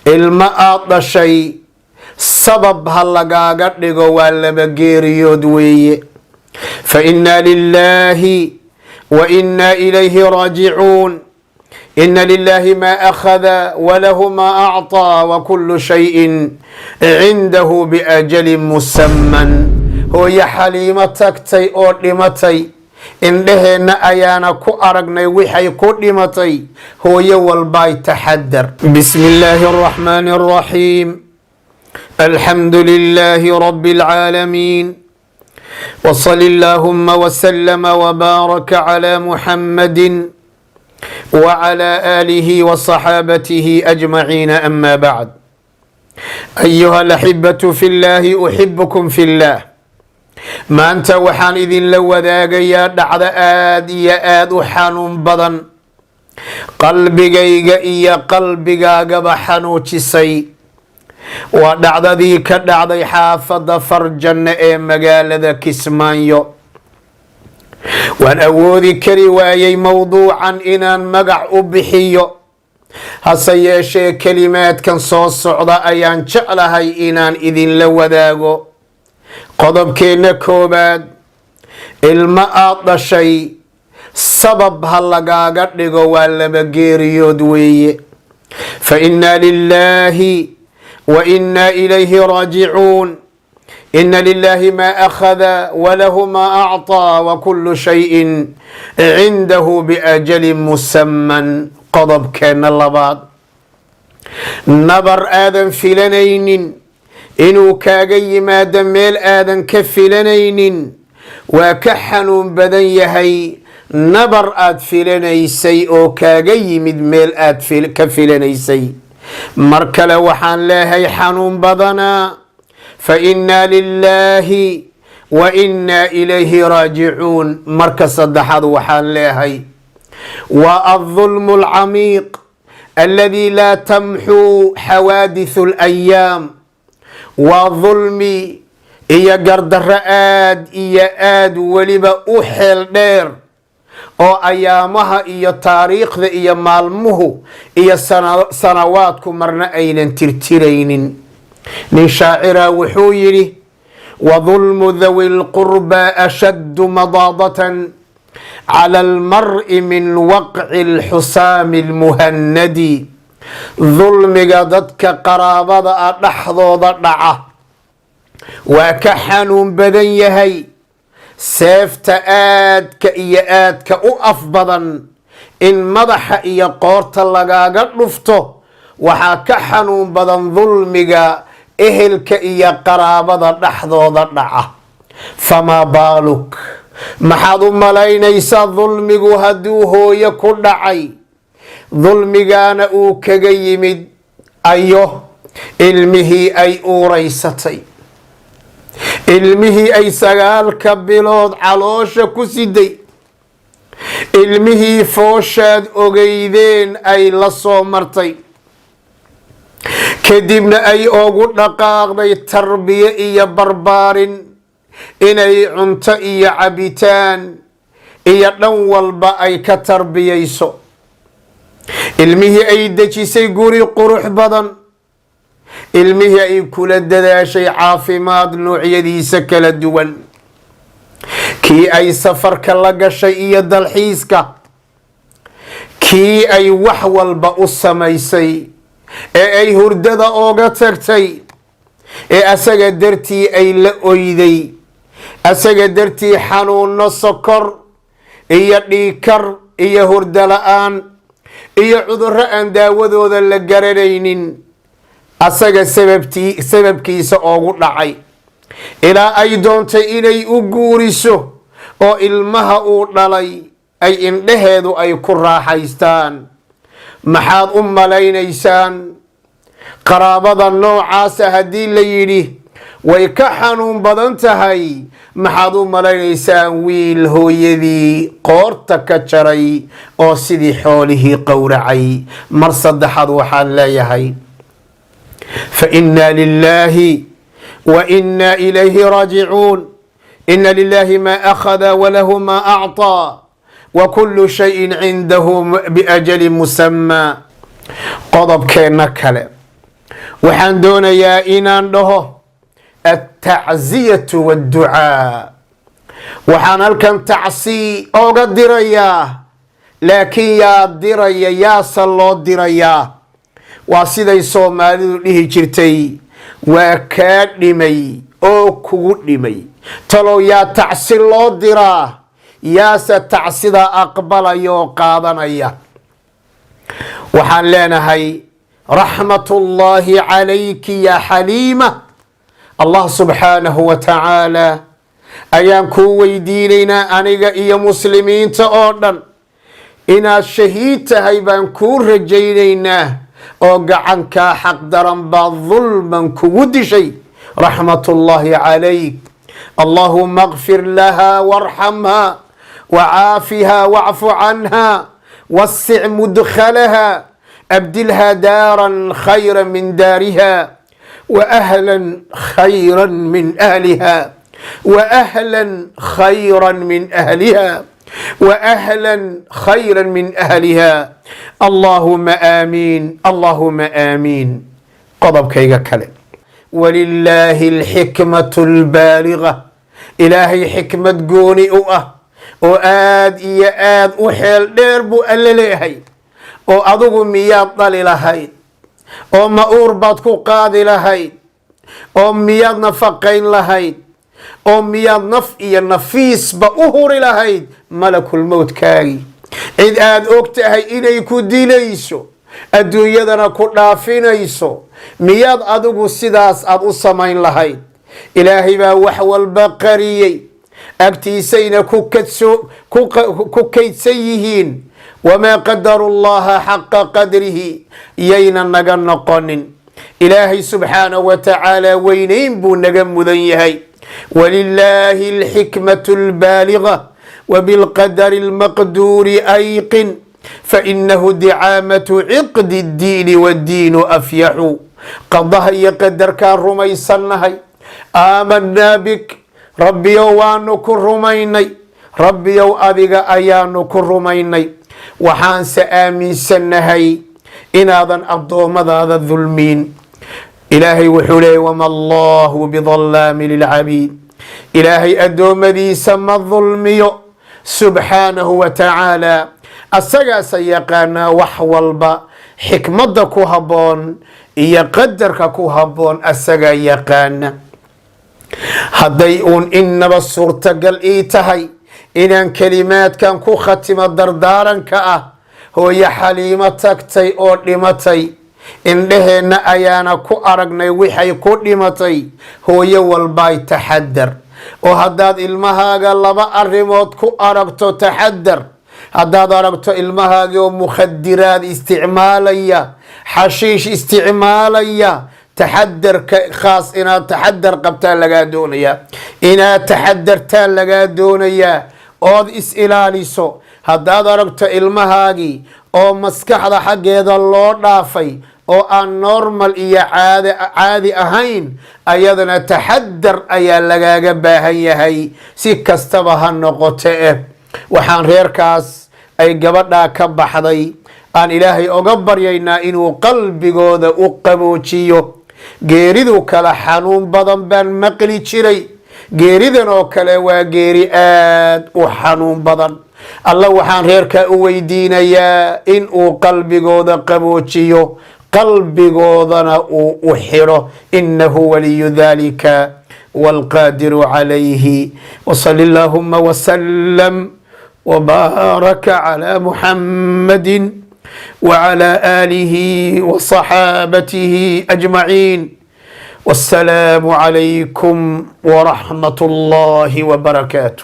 ilma aad dhashay sabab ha lagaaga dhigo waa laba geeriyood weeye. fa inna lillahi wa inna ilayhi raajicuun. ina lilahi ma akhada walahu ma acطaa wa kullu shayin cindahu biajalin musamman. hooyo xaliimo tagtay oo dhimatay, indheheenna ayaana ku aragnay wixay ku dhimatay. hooyo walbay taxadar. bismi illaahi araxmaani araxiim. alxamdu lilaahi rabbi alcaalamiin. wsali allaahuma wslama wbaaraka cla muxammadin wcla aalihi wصaxaabatihi ajmaciina ama bacd. ayuha alaxibatu fi llaahi uxibukum fi llah. maanta waxaan idinla wadaagayaa dhacdo aad iyo aad u xanuun badan, qalbigayga iyo qalbigaagaba xanuujisay. waa dhacdadii ka dhacday xaafadda farjanno ee magaalada kismaayo. waan awoodi kari waayey mowduucan inaan magac u bixiyo, hase yeeshee kelimaadkan soo socda ayaan jeclahay inaan idinla wadaago. qodobkeenna koowaad, ilma aad dhashay sabab ha lagaaga dhigo waa laba geeriyood weeye. fa inna lilahi wa inna ilayhi raajicuun. ina lilahi ma akhada walahu ma acطaa wa kullu shayin cindahu biajalin musamman. qodobkeenna labaad, nabar aadan filanaynin inuu kaaga yimaado meel aadan ka filanaynin waa ka xanuun badan yahay nabar aad filanaysay oo kaaga yimid meel aad ka filanaysay. mar kale waxaan leehay xanuun badanaa. fa inna lilahi wa inna ilayhi raajicuun. marka saddexaad waxaan leehay waa aldulmu alcamiiq aladi laa tamxuu xawaadiثu اlayaam. waa dulmi iyo gardarro aad iyo aad weliba u xeel dheer oo ayaamaha iyo taariikhda iyo maalmuhu iyo sanawaadku marna aynan tirtiraynin. nin shaacira wuxuu yidhi wadulmu dawi lqurba ashaddu madaadatan cala almar'i min waqci lxusaami lmuhannadi. dulmiga dadka qaraabada ah dhexdooda dhaca waa ka xanuun badan yahay seefta aadka iyo aadka u af badan in madaxa iyo qoorta lagaaga dhufto. waxaa ka xanuun badan dulmiga ehelka iyo qaraabada dhexdooda dhaca. famaa baaluk, maxaad u malaynaysaa dulmigu hadduu hooyo ku dhacay, dulmigaana uu kaga yimid ayo ilmihii ay uuraysatay, ilmihii ay 9 bilood caloosha ku siday, ilmihii fooshaad ogeydeen ay la soo martay, kadibna ay ugu dhaqaaqday tarbiye iyo barbaarin inay cunto iyo cabitaan iyo dhan walba ay ka tarbiyayso. ilmihii ay dejisay guri qurux badan, ilmihii ay kula dadaashay caafimaad noocyadiisa kala duwan, kii ay safarka la gashay iyo dalxiiska, kii ay wax walba u samaysay, ee ay hurdada ooga tagtay, ee asaga dartii ay la oyday, asaga dartii xanuuno sokor iyo dhiikar iyo hurdo la-aan iyo cudurro aan daawadooda la garanaynin asaga sababkiisa oogu dhacay, ilaa ay doontay inay u guuriso oo ilmaha uu dhalay ay indhaheedu ay ku raaxaystaan. maxaad u malaynaysaan qaraabada noocaasa haddii la yidhi way ka xanuun badan tahay? maxaad u malaynaysaan wiil hooyadii qoorta ka jaray oo sidii xoolihii qowracay? mar saddexaad waxaan leeyahay fa inna lilahi wa inna ilayhi raajicuun. ina lilahi ma akhada walahu ma acطaa wa kullu shayin cindahu biajalin musammaa. qodobkeenna kale, waxaan doonayaa inaan dhaho التعزية والدعاء waxaan halkan tacsii oga dirayaa laakiin yaa diraya yaase loo dirayaa waa siday soomaalidu dhihi jirtay waa kaa dhimay oo kugu dhimay talow yaa tacsi loo diraa yaase tacsida aqbalaya oo qaadanaya waxaan leenahay raxmatullaahi calayki ya xaliima allah subxaanahu wa tacaala ayaan kuu weydiinaynaa aniga iyo muslimiinta oo dhan inaad shahiid tahay baan kuu rajaynaynaa oo gacankaa xaq daran baa dulman kugu dishay raxmatullaahi calayk allahuma اغfir laha warxamha wacaafiha wacfu canha wasic mudkhalaha abdilha daaran khayra min daariha وأهلا خيرا من أهلها وأهلا خيرا من أهلها وأهلا خيرا من أهلها اللهم آمين اللهم آمين قضب كيغا كلم ولله الحكمة البالغة إلهي حكمة قوني وآد إيا آد وحيل ديربو ألليهي وأضغ مياد ضليلهي oo ma uur baad ku qaadi lahayd oo miyaad nafaqayn lahayd oo miyaad naf iyo nafiisba u huri lahayd malakul mowtkaagii cid aad og tahay inay ku dilayso adduunyadana ku dhaafinayso miyaad adigu sidaas aad u samayn lahayd ilaahay baa wax walba qariyey agtiisayna ku kaydsan yihiin وما قدر الله حق قدره يينا نغا نقونين إلهي سبحانه وتعالى وينين بو نغا مدنيهي ولله الحكمة البالغة وبالقدر المقدور أيقن فإنه دعامة عقد الدين والدين أفيح قضها يقدر كان رميسنهي آمنا بك ربي وانك رميني ربي وأذيك أيانك رميني waxaanse aaminsannahay inaadan addoommadaada dulmiin ilaahay wuxuu leeyay wama allahu bidallaami lilcabiid ilaahay addoommadiisa ma dulmiyo subxaanahu wa tacaala asagaasa yaqaanaa wax walba xikmadda ku habboon iyo qadarka ku habboon asagaa yaqaana hadday uun innaba suurtagal ii tahay inaan kelimaadkan ku khatimo dardaaranka ah hooyo xaliimo tagtay oo dhimatay indheheenna ayaana ku aragnay waxay ku dhimatay hooyo walbaay taxadar oo haddaad ilmahaaga laba arrimood ku aragto taxadar haddaad aragto ilmahaagi oo mukhadiraad isticmaalaya xashiish isticmaalaya taxadarka khaas inaad taxadar qabtaa lagaa doonayaa inaad taxadartaa lagaa doonayaa ood is ilaaliso haddaad aragto ilmahaagii oo maskaxda xaggeeda loo dhaafay oo aan normal iyo caadi ahayn ayadana taxadar ayaa lagaaga baahan yahay si kastaba ha noqote waxaan reerkaas ay gabadhaa ka baxday aan ilaahay oga baryaynaa inuu qalbigooda u qaboojiyo geeridu kala xanuun badan baan maqli jiray geeridan oo kale waa geeri aad u xanuun badan alla waxaan reerkaa u weydiinayaa in uu qalbigooda qaboojiyo qalbigoodana uu u xiro inahu waliyu dhalika والقادر عليه وصل اللهم وسلم وبارك على محمد وعلى آله وصحابته أجمعين والسلام عليكم ورحمة الله وبركاته.